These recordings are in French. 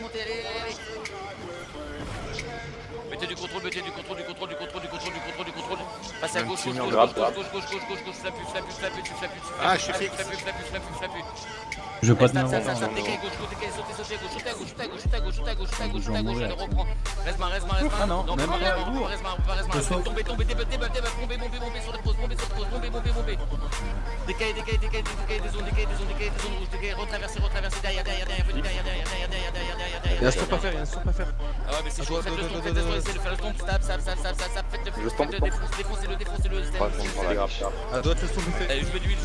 Montez, allez. Mettez du contrôle. Passez à gauche. Ah, je suis fixe. Je veux pas tenir Ça, longtemps. décalez gauche, sautez à gauche, reprend. Reste-moi. Ah non, même pas. Reste-moi. Tombez, débuff, bombez sur la pause, bombez. Décalez des zones rouges, retraversez, derrière. Il y a un stop à faire. Ah ouais, mais c'est chaud, faites le stomp, essayez de faire le stomp, stab, défoncez-le, À droite, le stop fait. allez, je mets d'huile,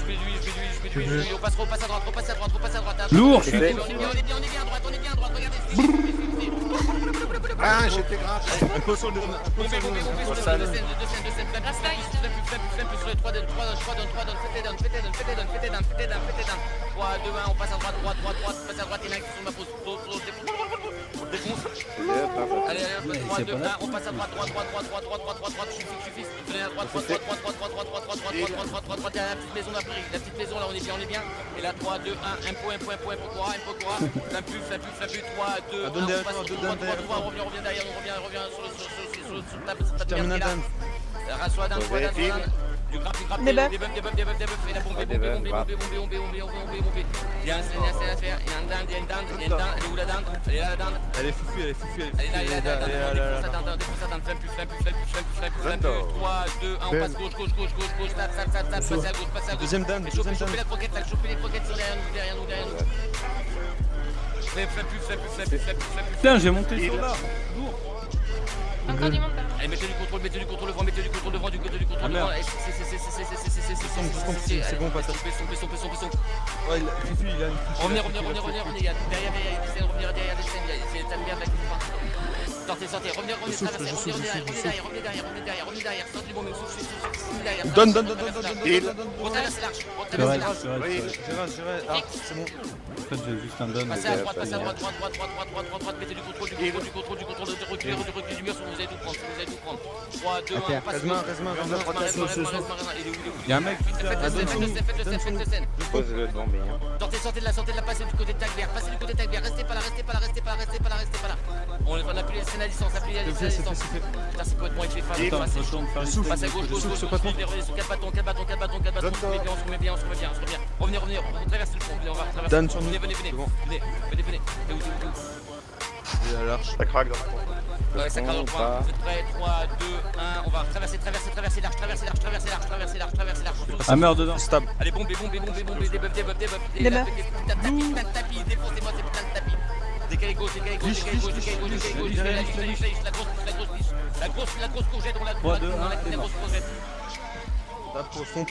on passe à droite, Lourd, on est bien, à droite, regardez, Ah, j'étais grave. bombez sur le scène, deux scènes, flemme plus sur les 3 down, faites down, 3, 2, 1, on passe à droite, passe à droite, il y en a qui sont sur ma pause, on le défonce. Allez, 3, 2, 1, on passe à droite, je suis fixe, venez à droite, droite, il y a la petite maison là, on est bien, et là 3, 2, 1, un point, Cora, la pub, 3, 2, 1, on passe sur 3, on revient derrière, on revient sur la Termine un down. Rassoi down, du grappe, des buffs, et la bombe, il y a un scène à faire, il y a une down, elle est où la down? Elle est là la down. Elle est foufue. Elle est là, défonce sa down, flemme plus, 3, 2, 1, on passe gauche, tap, passez à gauche. Deuxième down. Et chopez les croquettes sur derrière nous. Flemme plus. Putain, j'ai monté sur là. Lourd. Encore du monde là. Allez, mettez du contrôle devant, du côté du contrôle devant. merde. C'est bon, passe. Stompez. Ouais, Fifi, il a une touche. Revenez, derrière des scènes, revenir derrière des scènes, c'est ta merde là qui vous parle. Sortez, revenez derrière, sortez du bon, mais soufflez derrière. Donne. Retraversez l'arche, C'est vrai. J'irai. Ah, c'est bon. En fait, j'ai juste un don. Passez à droite, mettez du contrôle, de reculer du mur si vous allez tout prendre, 3, 2, 1, passe. Reste-moi. Il y a un mec qui fait Faites le scène. Sortez de la passez du côté de tag vert, restez pas là. On appuie les scènes à distance, Là c'est complètement avec les femmes, passe à gauche, sur 4 bâtons, on se remet bien. Revenez, on traverse le pont, on va traverser. Dan sur nous. Venez. Et où Il y a l'arche. Ça craque dans le fond. Ouais, ça craque dans le coin. Vous êtes prêts? 3, 2, 1, on va traverser l'arche. Ah, meurt dedans. Stable. Allez, bombez, des buffs. Tapis, défoncez-moi ces putains de tapis. Décalez gauche, la grosse courgette, on la 3, 2, 1, la grosse courgette. Tape au fond. Et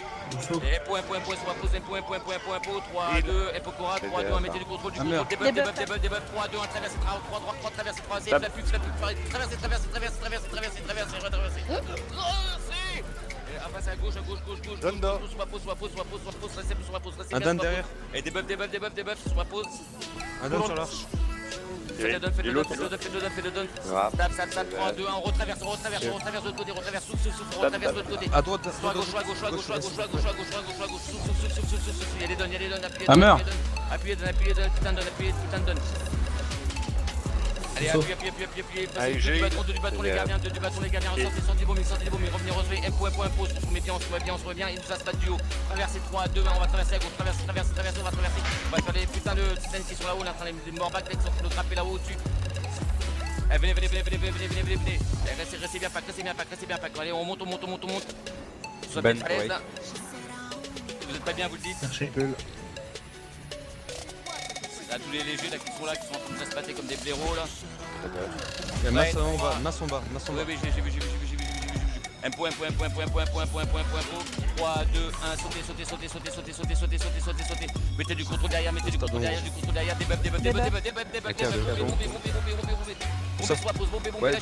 point, sur la pause, point, 3, 2, Epocora, 3, 2, 1, mettez du contrôle, débuff, 3, 2, 1, traversez, 3, traversez, 3, c'est la pub, traversez. Passe à gauche, Donne. sur la pause, restez sur la pause, Un down derrière. Et des buffs sur la pause. Un down sur l'arche. Fais le don. Tap, 3, 2, 1, on retraverse de l'autre côté, souffle, retraverse de l'autre côté. À droite. Soit à gauche, souffle, il y a les dons, Ah, meurt. appuyez, putain de don. Allez, appuyez, Allez, passez du bâton, les gardiens, sortez des bombes, revenez, un point, pause, on se met bien, il nous a se battre du haut. Traversez 3, 2, 1, on va traverser à gauche, traverser, on va traverser. On va faire les putains de scènes qui sont là-haut, là, les morbacs qui sont en train de frapper là-haut au-dessus. Venez. Restez bien pack. Allez, on monte. Soyez bien à l'aise là. Si vous êtes pas bien, vous le dites. Là, tous les légers là, qui sont en train de se battre comme des blaireaux là. Il y a masse en bas. Oui, j'ai vu. Un point. 3, 2, 1, sautez. Mettez du contrôle derrière, des buffs. Bombez sur la pause, bombez, dépêche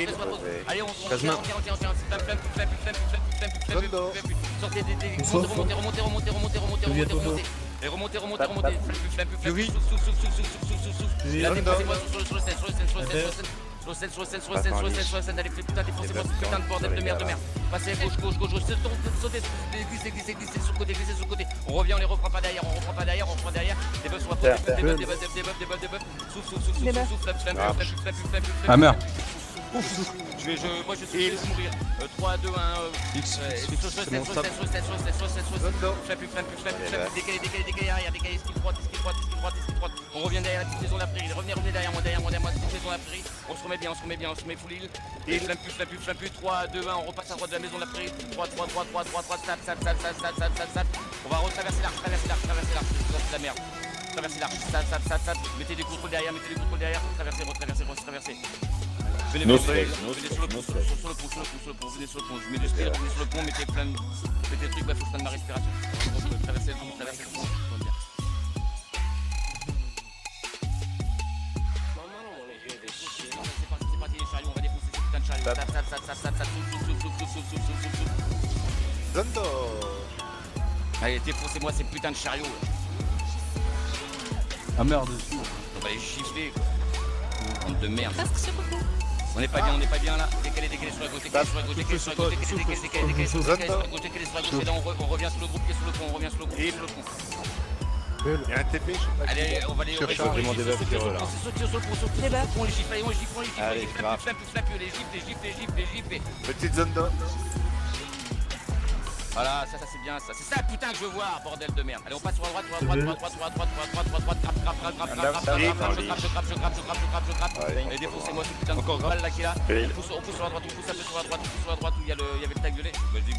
sur la pause. Allez, on sortez des remontez. Et remontez. Souffle. Là, dépassez-moi sur le scène. sur le scène, allez, putain, défoncez-moi ce putain de bordel de merde. Passez à gauche, sautez, glissez sur le côté, On revient, on les reprend pas derrière, Des buffs sur la porte, des buffs, souffle, Hammer. Moi je suis laisse mourir. 3, 2, 1. X, Décalé, arrière, décalé, esquive droite. On revient derrière la petite maison de la prairie. Revenez derrière moi, petite maison de la prairie. On se remet bien, full heal. Et flamme plus. 3, 2, 1, on repasse à droite de la maison de la prairie. 3, stab. On va retraverser l'arche, c'est la merde. Traverser l'arche, stab. Mettez des contrôles derrière, retraverser. Venez sur le pont, je mets du spirit, venez sur le pont, mettez plein de trucs, faut que je prenne ma respiration. Traversez le pont, bien. C'est parti les chariots, on va défoncer ces putains de chariots. Souffle. Zondo. Allez, défoncez-moi ces putains de chariots. Hammer dessus. On va les gifler, quoi. Bande de merde. Presque sur le coup. On n'est pas bien là. Décalé sur la gauche, décalé sur la gauche. Et là on revient sur le groupe qui est sur le pont, Il y a un TP, je sais pas. Allez, on va les Sauter sur le pont, on les gifle, Allez, grave. les gifle. Petite zone d'eau. Voilà, ça c'est bien, ça. C'est ça putain que je veux voir, bordel de merde. Allez, on passe sur la droite, Allez, défoncez-moi ce putain de balle là qui est là. On pousse sur la droite, un peu sur la droite où il y avait le tag violet. Bah, j'ai vu.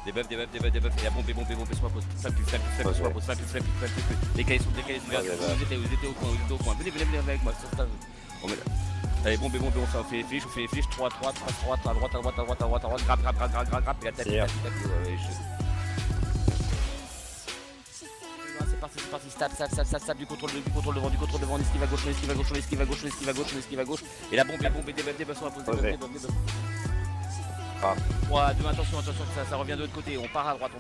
Des buffs, et la bombe sur ma pause. Flamme plus, sur ma pause, décalé sur vous étiez au coin, venez avec moi, on met là. Allez, bombe, on fait flish, 3, à droite, grappe, et la tête, c'est parti, stab, du contrôle devant, esquive à gauche, et la bombe, des buffs sur ma pause, 3, 2, attention, ça revient de l'autre côté, on part à droite,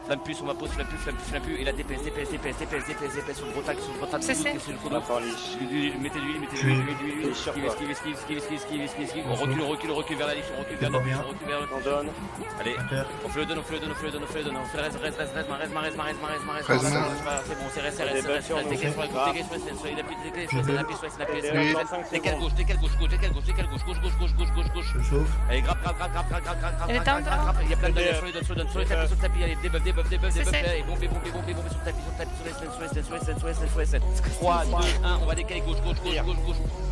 flamme plus, on va pause, flamme plus, et la DPS sur le gros tag, sur le chrono. Mettez l'huile, esquive, on recule vers la ligne, on recule vers le allez, on fait le donne, on fait le reste, c'est bon, c'est reste, décalé sur la gauche, décalé gauche, allez, grappe, Elle est down. il y a plein de données sur le tapis, allez, des buffs, et bombe sur le tapis, sur les scènes. 3, 2, 1, on va décaler gauche.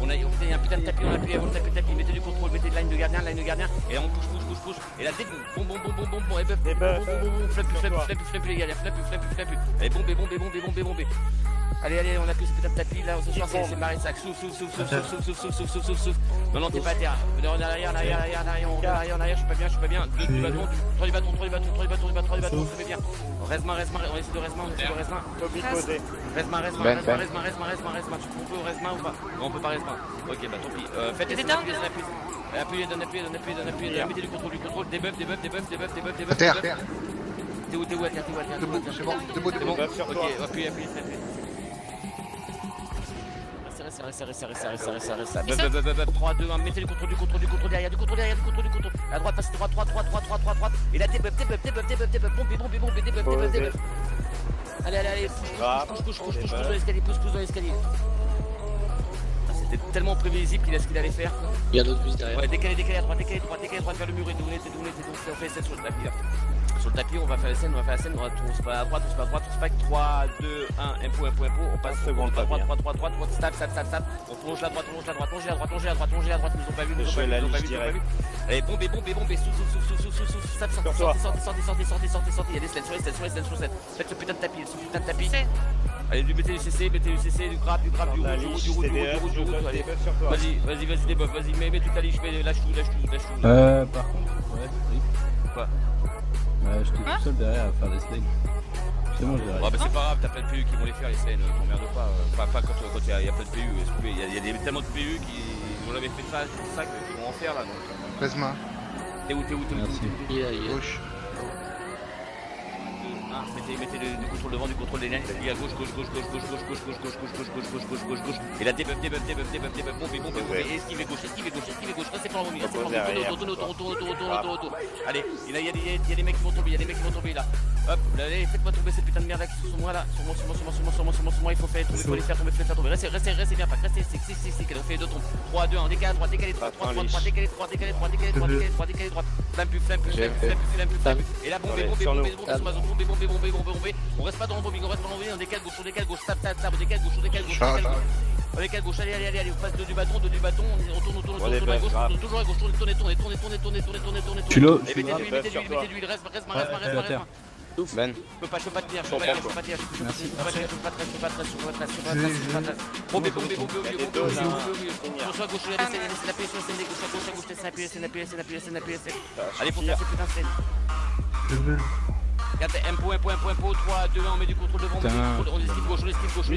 On a un putain de tapis, on appuie avant le tapis, mettez du contrôle, mettez de line de gardien, et là on push, et là dès bombe, et buff, flamme plus les gars, flamme plus, allez, bombe. Allez, on appuie ce putain de tapis là, ce soir c'est marée sac, souffle. Non, t'es pas à terre. On est en arrière, je suis pas bien. 2 du bâton, 3 du bâton, on se met bien. Resma, on essaie de resma. Toby posé. Resma. Tu peux au resma ou pas? Non, on peut pas resma. Ok, bah tant pis. Faites les appuyez, donne, mettez du contrôle, des buffs. À terre. T'es où à terre? Debout, c'est bon. Debout. Ok, appuie. Reste. 3, 2, 1, mettez le contrôle derrière, du contrôle. À droite, passez droite. Et là, des buffs. Bombe, des buffs. Allez. Pousse dans l'escalier. C'était tellement prévisible qu'il a ce qu'il allait faire. Il y a d'autres bus derrière. Ouais, décalé à droite vers le mur et d'où on est, on fait 7 sur le tapis là. Sur le tapis, on va faire la scène, on se passe à droite, on se pack 3, 2, 1, impôt, on passe seconde, droite, stab, on plonge la droite, longez à droite, ils nous ont pas vu, Allez, bombe, stab, sortez, il y a des sleds, sur les sleds, faites ce putain de tapis, Allez, mettez du CC, du grab, du rouge, allez, vas-y, des buffs, mets toute la ligne, lâche tout. Par contre, ouais, oui. Quoi? J'étais tout seul derrière à faire des slides. C'est bon, je vais bah c'est pas grave, t'as plein de PU qui vont les faire les scènes, t'emmerdes pas. Pas quand il y a plein de PU, il y a tellement de PU qui ont jamais fait ça qu'ils vont en faire là donc. Resma. T'es où Merci. Gauche. Mettez du contrôle devant, du contrôle des lignes, à gauche, et là débuff, bombez, esquivez gauche, restez pas en vomir, tourne, allez, il y a des mecs qui vont tomber, là, hop, allez, faites-moi tomber ces putains de merde là qui sont sur moi là, sur moi, il faut les faire tomber, restez bien, pas restez, c'est, on fait 2 tombes, 3, 2, 1, décalé à droite, décalé droite, flamme pu, et là bombez, sur ma zone, bombez, on reste pas dans le bombing, on décale gauche, tape, on décale gauche, allez, on passe du bâton, on tourne toujours à gauche, tournez. Tu l'as. Et mettez de l'huile, reste. Ben. Je peux pas tenir, je peux pas tenir. Bombez, on soit à gauche, laissez l'appuyer sur la scène, gauche à gauche, laissez l'appuyer. Allez, faut faire ces putains de scènes. Regardez, impo, 3, 2, 1, on met du contrôle devant, on esquive gauche,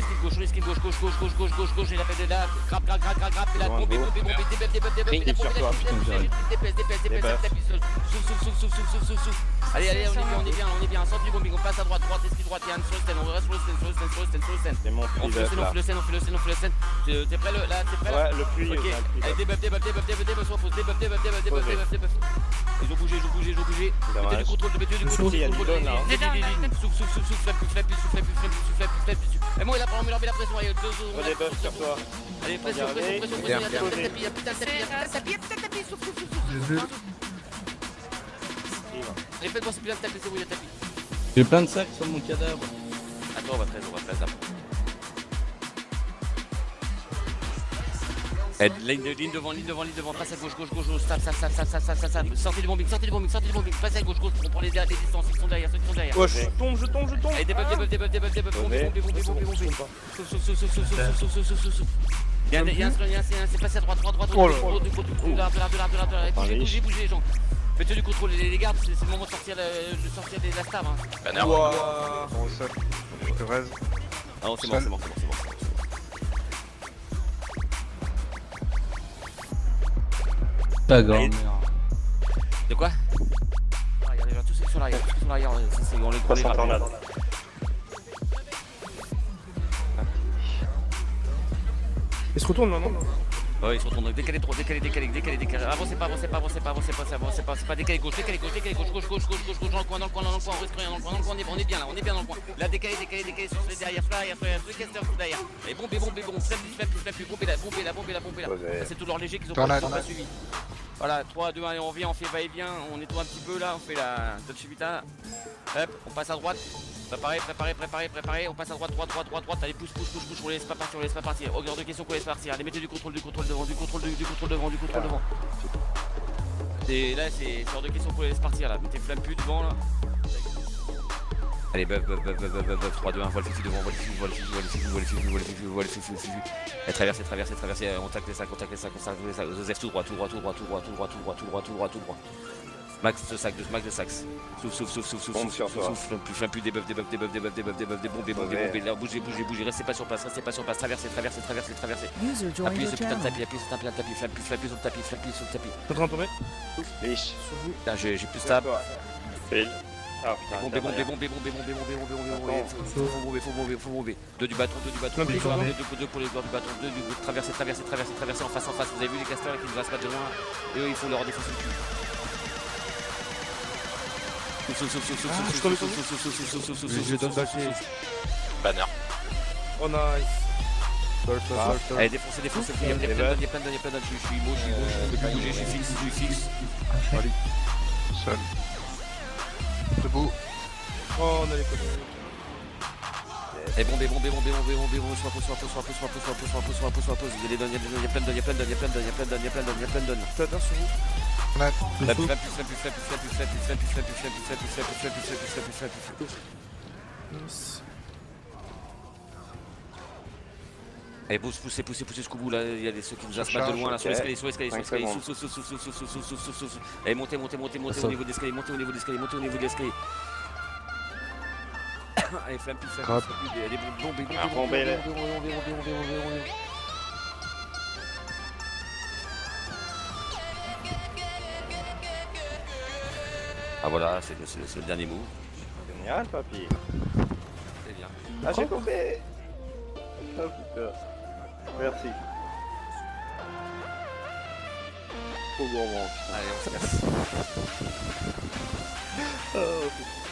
et la fait de là, grappe, et là, bombez, souffle. Allez, on est bien, sorte du bombing, on passe à droite, esquive droite, il y a un sur le scène, on reste sur le scène. On fait le scène. T'es prêt là? Ouais, le puits. Ok, allez, débuff, soit pause, débuff. Ils ont bougé. Mettez du contrôle. Et moi, il a pas enlevé la pression, il y a 2 zones. Redébuff sur toi. Allez, pression, il y a putain de tapis, souffle. Allez, faites-moi ce putain de tapis, c'est où il y a tapis. J'ai plein de sacs sur mon cadavre. Attends, on va 13 après. Ligne devant, passe à gauche, tape, sortez du bombing, passe à gauche, on prend les distances, ils sont derrière, Oh, je tombe. Allez, débuff, bombez. Souffle. Il y a un c'est passé à droite, bougez les gens. Faites du contrôle, les gardes, c'est le moment de sortir la stab. Banner. Bon, ça. Je reste. Ah non, c'est bon. Ta grand-mère. De quoi? Regardez, tous ceux qui sont là, on les croise. Il se retourne là, non? Ouais, ils se retournent, décalez trop, décalez. Avancez pas, c'est pas décalez gauche, dans le coin, on risque rien, on est bien dans le coin. Là, décalez, sur les derrière, sur les casters, derrière. Et bombez, bombez là. C'est tout leur léger qu'ils ont pas suivi. Voilà, 3, 2, 1, et on revient, on fait va-et-vient, on nettoie un petit peu là, on fait la Dolce Vita. Hop, on passe à droite. Préparez, on passe à droite, allez pousse, on laisse pas partir, hors de question qu'on laisse partir, allez mettez du contrôle devant. Et là c'est hors de question qu'on laisse partir là, mettez flamme plus devant là. Allez, buff, 3, 2, 1, voile fixe devant, voile fixe. Et traversez, on tacle les sacs, Joseph tout droit. Max de sac. Souffle, plus débuff, bombez, là, bougez, restez pas sur place, traversez. Appuyez ce putain de tapis, flamme plus sur le tapis. T'es en train de tomber? Liche. Putain, j'ai plus stab. Fail. Ah putain. Bombez. Faut bomber. 2 du bâton, 2 pour les joueurs du bâton, 2 du traverser en face. Vous avez vu les casteurs qui nous restent pas de loin, et eux il faut leur défoncer le cul. Je donne baquet. Banner. Oh nice. Allez, défoncez, il y a plein de donnes, je suis beau, je peux plus bouger, je suis fixe. Allez. Seul. Debout. Oh, on a les codes. Et bombez, soit pause, il y a des donnes, il y a plein de donnes. T'as sur vous. Ouais. Allez, poussez jusqu'au bout là, il y a ceux qui nous assument de loin là, sur l'escalier, souffle. Allez, montez au niveau de l'escalier, Allez, flamme plus, allez, bombez. voilà, c'est le dernier move. Génial, papy. C'est bien. Ah, j'ai compris. Oh putain. Merci. Trop gourmand, putain. Allez, on se casse. Oh putain.